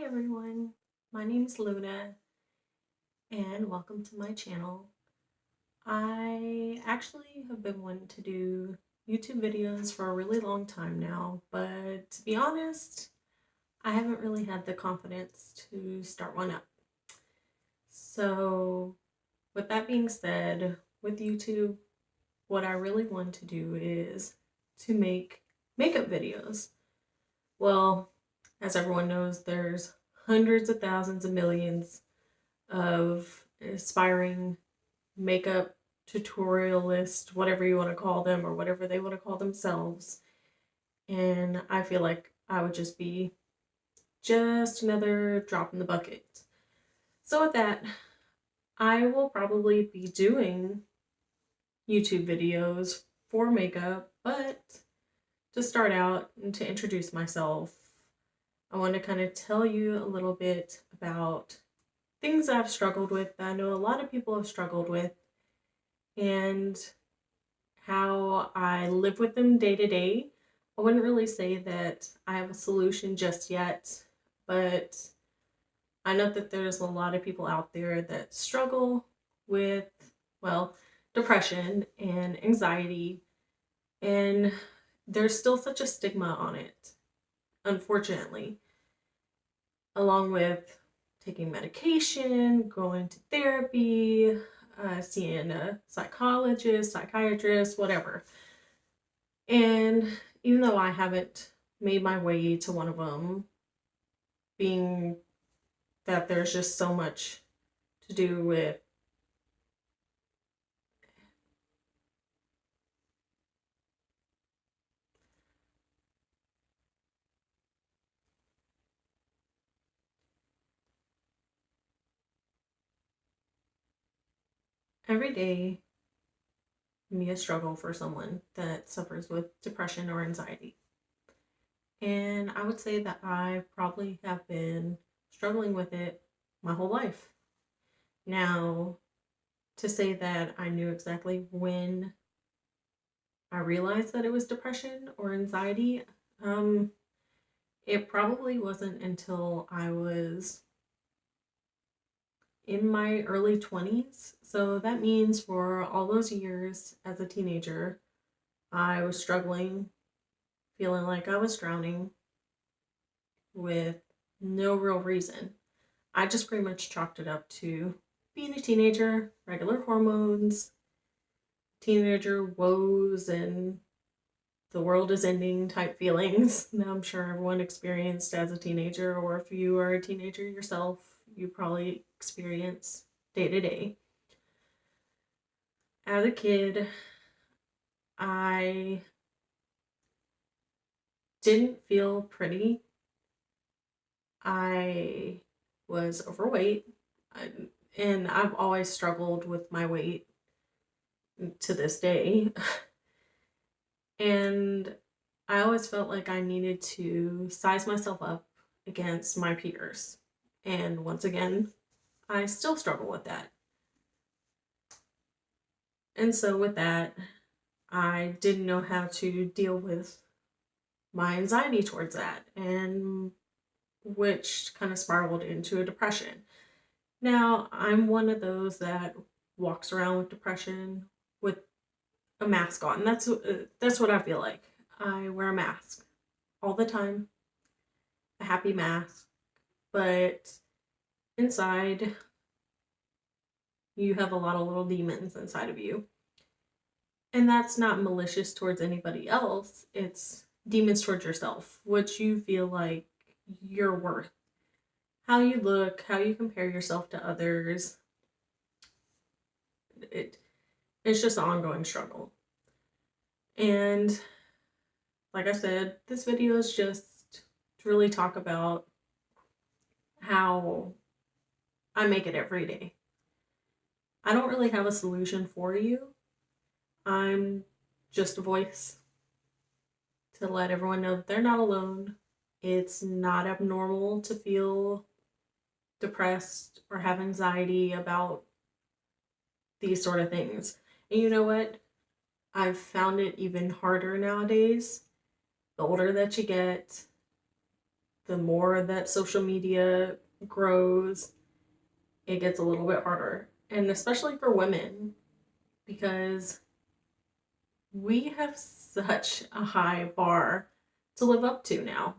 Hi everyone, my name is Luna and welcome to my channel. I actually have been wanting to do YouTube videos for a really long time now, but to be honest, I haven't really had the confidence to start one up. So with that being said, with YouTube, what I really want to do is to make makeup videos. Well, as everyone knows, there's hundreds of thousands of millions of aspiring makeup tutorialist, whatever you want to call them, or whatever they want to call themselves. And I feel like I would just be just another drop in the bucket. So, with that, I will probably be doing YouTube videos for makeup, but to start out and to introduce myself, I want to kind of tell you a little bit about things I've struggled with that I know a lot of people have struggled with, and how I live with them day to day. I wouldn't really say that I have a solution just yet, but I know that there's a lot of people out there that struggle with, well, depression and anxiety, and there's still such a stigma on it, unfortunately, along with taking medication, going to therapy, seeing a psychologist, psychiatrist, whatever. And even though I haven't made my way to one of them, being that there's just so much to do with every day can be a struggle for someone that suffers with depression or anxiety. And I would say that I probably have been struggling with it my whole life. Now, to say that I knew exactly when I realized that it was depression or anxiety, it probably wasn't until I was in my early 20s. So that means for all those years as a teenager, I was struggling, feeling like I was drowning with no real reason. I just pretty much chalked it up to being a teenager, regular hormones, teenager woes, and the world is ending type feelings that I'm sure everyone experienced as a teenager, or if you are a teenager yourself, you probably experience day to day. As a kid, I didn't feel pretty. I was overweight, and I've always struggled with my weight to this day. And I always felt like I needed to size myself up against my peers. And once again, I still struggle with that. And so, with that, I didn't know how to deal with my anxiety towards that, and which kind of spiraled into a depression. Now, I'm one of those that walks around with depression with a mask on. That's what I feel like. I wear a mask all the time, a happy mask, but inside you have a lot of little demons inside of you. And that's not malicious towards anybody else. It's demons towards yourself, what you feel like you're worth, how you look, how you compare yourself to others. It, it's just an ongoing struggle. And like I said, this video is just to really talk about how I make it every day. I don't really have a solution for you. I'm just a voice to let everyone know that they're not alone. It's not abnormal to feel depressed or have anxiety about these sort of things. And you know what? I've found it even harder nowadays. The older that you get, the more that social media grows, it gets a little bit harder. And especially for women, because we have such a high bar to live up to now.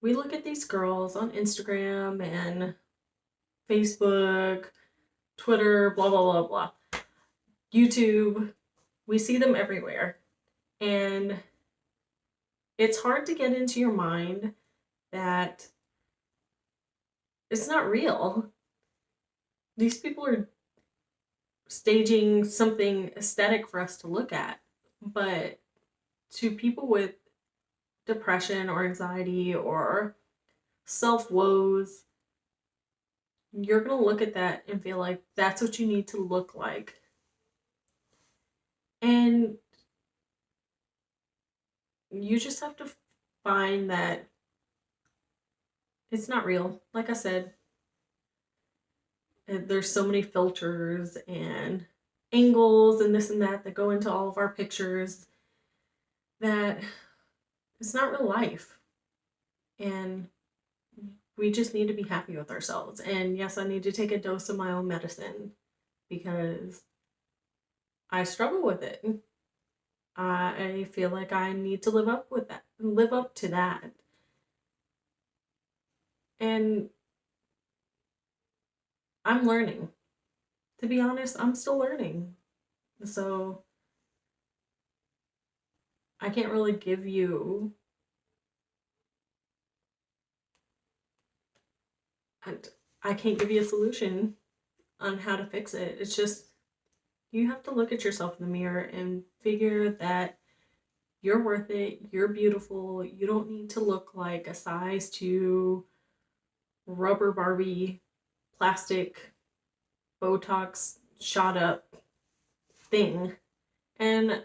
We look at these girls on Instagram and Facebook, Twitter, blah, blah, blah, blah, YouTube. We see them everywhere. And it's hard to get into your mind that it's not real. These people are staging something aesthetic for us to look at. But to people with depression or anxiety or self woes, you're going to look at that and feel like that's what you need to look like. And you just have to find that it's not real. Like I said, there's so many filters and angles and this and that go into all of our pictures that it's not real life. And we just need to be happy with ourselves. And yes, I need to take a dose of my own medicine because I struggle with it. I feel like I need to live up to that. And I'm learning. To be honest, I'm still learning. So I can't really give you I can't give you a solution on how to fix it. It's just you have to look at yourself in the mirror and figure that you're worth it, you're beautiful, you don't need to look like a size 2 rubber Barbie plastic Botox shot up thing. And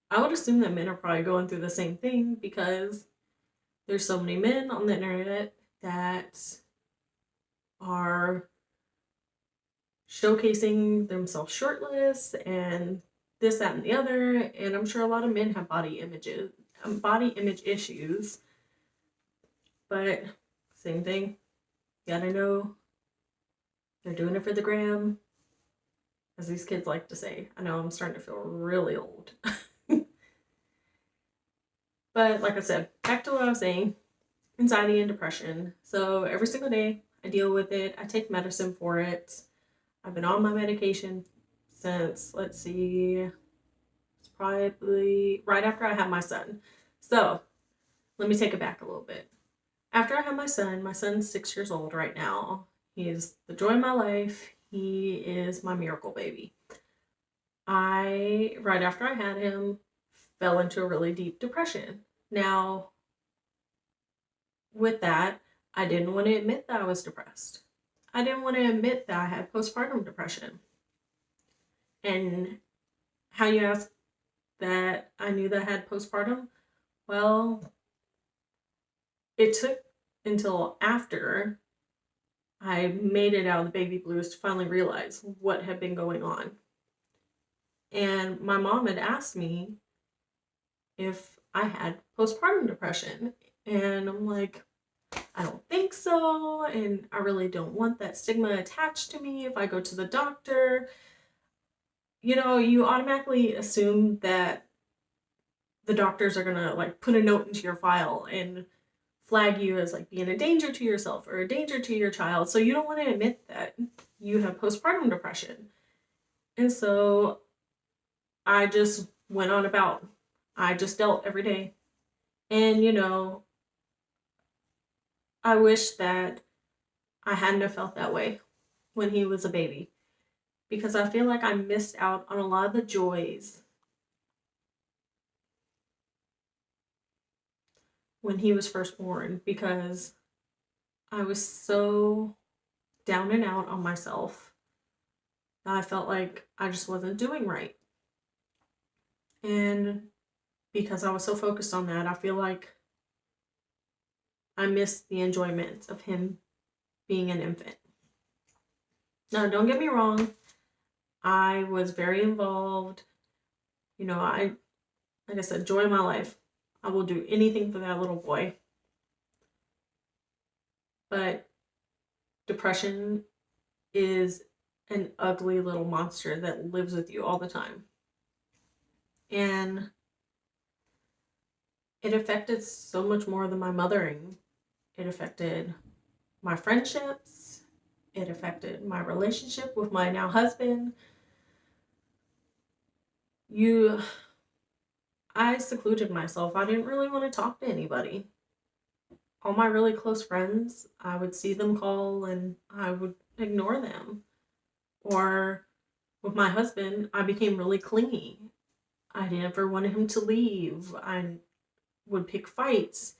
I would assume that men are probably going through the same thing because there's so many men on the internet that are showcasing themselves shirtless and this, that, and the other. And I'm sure a lot of men have body image issues. But same thing. You gotta know they're doing it for the gram, as these kids like to say. I know I'm starting to feel really old. But like I said, back to what I was saying, anxiety and depression. So every single day I deal with it. I take medicine for it. I've been on my medication since, let's see, it's probably right after I had my son. So let me take it back a little bit. After I had my son's 6 years old right now. He's the joy of my life. He is my miracle baby. Right after I had him, fell into a really deep depression. Now, with that, I didn't want to admit that I was depressed. I didn't want to admit that I had postpartum depression. And how you ask that I knew that I had postpartum? Well, it took until after I made it out of the baby blues to finally realize what had been going on. And my mom had asked me if I had postpartum depression. And I'm like, I don't think so. And I really don't want that stigma attached to me if I go to the doctor. You know, you automatically assume that the doctors are going to like put a note into your file and flag you as like being a danger to yourself or a danger to your child. So you don't want to admit that you have postpartum depression. And so I just went on about, I just dealt every day. And, you know, I wish that I hadn't have felt that way when he was a baby because I feel like I missed out on a lot of the joys when he was first born because I was so down and out on myself that I felt like I just wasn't doing right. And because I was so focused on that, I feel like I missed the enjoyment of him being an infant. Now, don't get me wrong. I was very involved. You know, like I said, joy of my life. I will do anything for that little boy. but depression is an ugly little monster that lives with you all the time. And it affected so much more than my mothering. It affected my friendships. It affected my relationship with my now husband. I secluded myself. I didn't really want to talk to anybody. All my really close friends, I would see them call and I would ignore them. Or with my husband, I became really clingy. I never wanted him to leave. I would pick fights.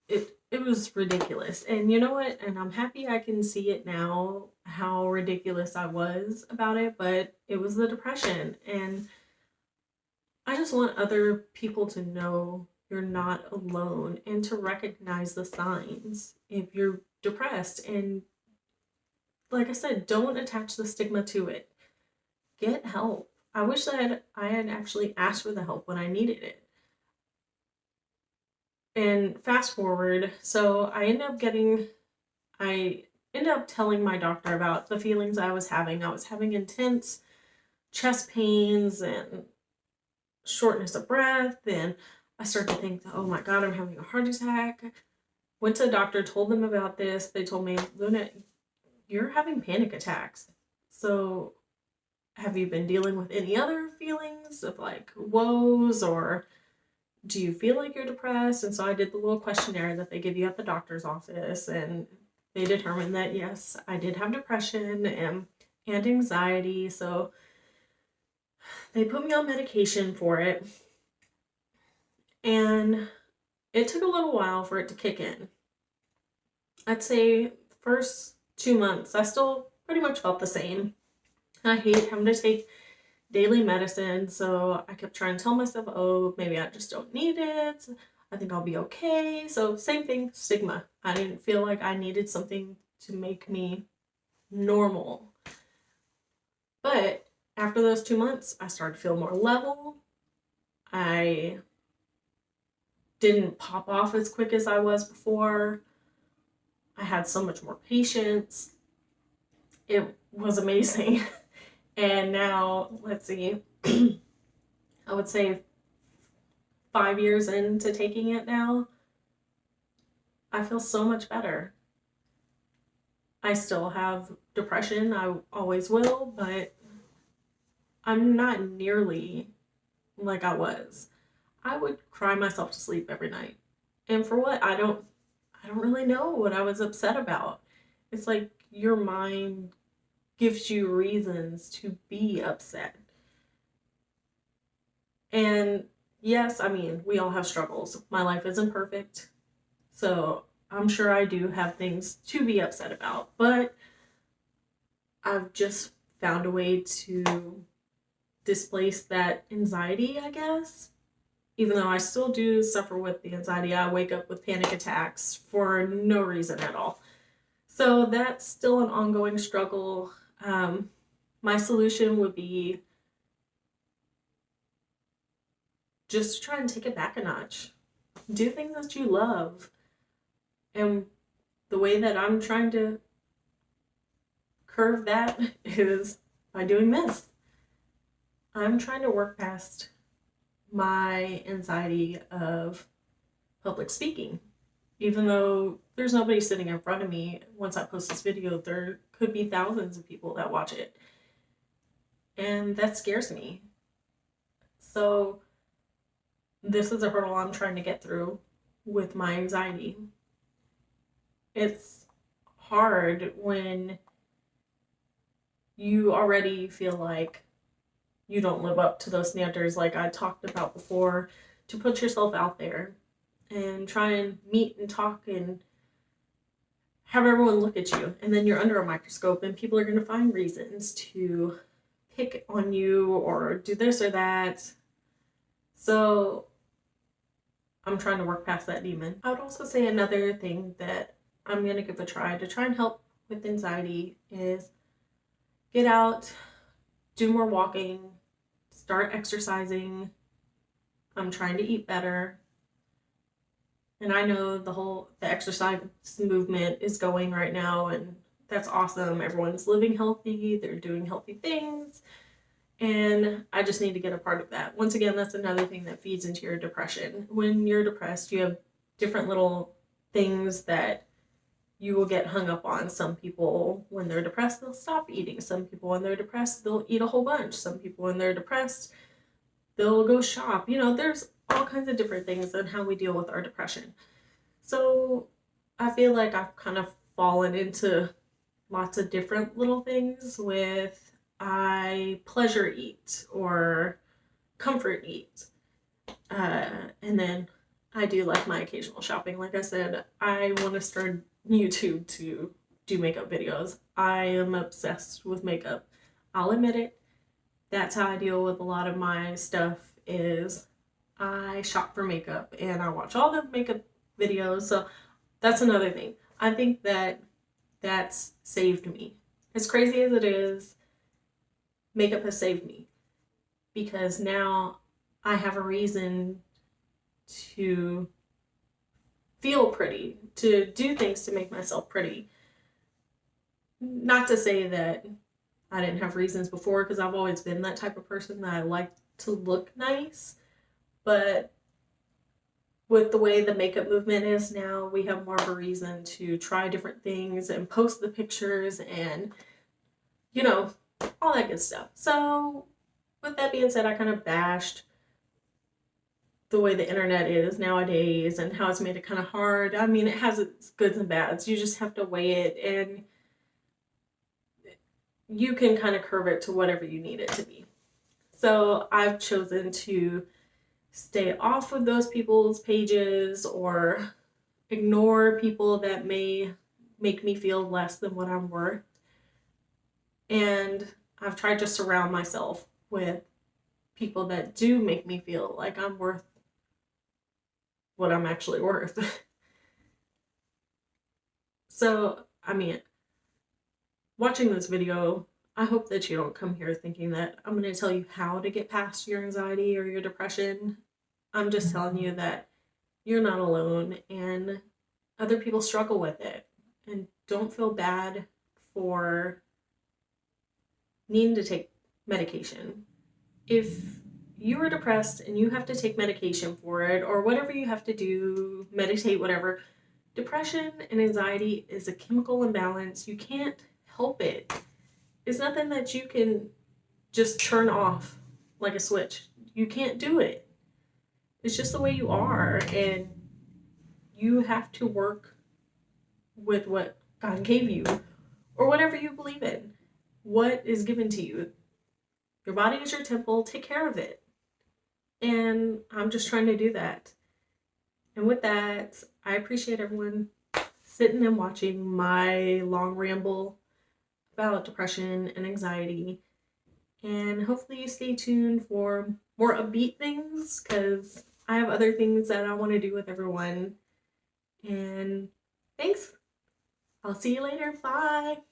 It was ridiculous. And you know what? And I'm happy I can see it now, how ridiculous I was about it, but it was the depression. And I just want other people to know you're not alone and to recognize the signs if you're depressed. And like I said, don't attach the stigma to it. Get help. I wish that I had actually asked for the help when I needed it. And fast forward, so I ended up telling my doctor about the feelings I was having. I was having intense chest pains and shortness of breath, and I started to think, oh my God, I'm having a heart attack. Went to the doctor, told them about this. They told me, Luna, you're having panic attacks. So have you been dealing with any other feelings of like woes, or do you feel like you're depressed? And so I did the little questionnaire that they give you at the doctor's office, and they determined that yes, I did have depression and anxiety. So they put me on medication for it. And it took a little while for it to kick in. I'd say the first 2 months, I still pretty much felt the same. I hate having to take daily medicine, so I kept trying to tell myself, oh, maybe I just don't need it. I think I'll be okay. So same thing, stigma. I didn't feel like I needed something to make me normal. But after those 2 months, I started to feel more level. I didn't pop off as quick as I was before. I had so much more patience. It was amazing. And now, let's see, I would say 5 years into taking it now, I feel so much better. I still have depression, I always will, but I'm not nearly like I was. I would cry myself to sleep every night. And for what? I don't really know what I was upset about. It's like your mind gives you reasons to be upset. And yes, I mean, we all have struggles. My life isn't perfect. So I'm sure I do have things to be upset about, but I've just found a way to displace that anxiety, I guess. Even though I still do suffer with the anxiety, I wake up with panic attacks for no reason at all. So that's still an ongoing struggle. My solution would be just try and take it back a notch. Do things that you love. And the way that I'm trying to curve that is by doing this. I'm trying to work past my anxiety of public speaking. Even though there's nobody sitting in front of me, once I post this video, there could be thousands of people that watch it. And that scares me. So this is a hurdle I'm trying to get through with my anxiety. It's hard when you already feel like you don't live up to those standards like I talked about before, to put yourself out there and try and meet and talk and have everyone look at you. And then you're under a microscope and people are going to find reasons to pick on you or do this or that. So I'm trying to work past that demon. I would also say another thing that I'm going to give a try to try and help with anxiety is get out, do more walking, start exercising. I'm trying to eat better. And I know the exercise movement is going right now, and that's awesome. Everyone's living healthy, they're doing healthy things, and I just need to get a part of that. Once again, that's another thing that feeds into your depression. When you're depressed, you have different little things that you will get hung up on. Some people, when they're depressed, they'll stop eating. Some people, when they're depressed, they'll eat a whole bunch. Some people, when they're depressed, they'll go shop. There's all kinds of different things on how we deal with our depression. So I feel like I've kind of fallen into lots of different little things with I pleasure eat or comfort eat. And then I do like my occasional shopping. Like I said, I want to start YouTube to do makeup videos. I am obsessed with makeup. I'll admit it. That's how I deal with a lot of my stuff is I shop for makeup and I watch all the makeup videos. So that's another thing. I think that that's saved me. As crazy as it is, makeup has saved me because now I have a reason to feel pretty, to do things to make myself pretty. Not to say that I didn't have reasons before, because I've always been that type of person that I like to look nice, but with the way the makeup movement is now, we have more of a reason to try different things and post the pictures and, all that good stuff. So, with that being said, I kind of bashed the way the internet is nowadays and how it's made it kind of hard. I mean, it has its goods and bads. You just have to weigh it, and you can kind of curve it to whatever you need it to be. So I've chosen to stay off of those people's pages or ignore people that may make me feel less than what I'm worth. And I've tried to surround myself with people that do make me feel like I'm worth what I'm actually worth. So, I mean, watching this video, I hope that you don't come here thinking that I'm going to tell you how to get past your anxiety or your depression. I'm just telling you that you're not alone and other people struggle with it. And don't feel bad for needing to take medication. If you are depressed and you have to take medication for it or whatever you have to do, meditate, whatever, depression and anxiety is a chemical imbalance. You can't help it. It's nothing that you can just turn off like a switch. You can't do it. It's just the way you are, and you have to work with what God gave you or whatever you believe in. What is given to you? Your body is your temple. Take care of it. And I'm just trying to do that. And with that, I appreciate everyone sitting and watching my long ramble about depression and anxiety. And hopefully you stay tuned for more upbeat things, because I have other things that I want to do with everyone. And thanks. I'll see you later. Bye.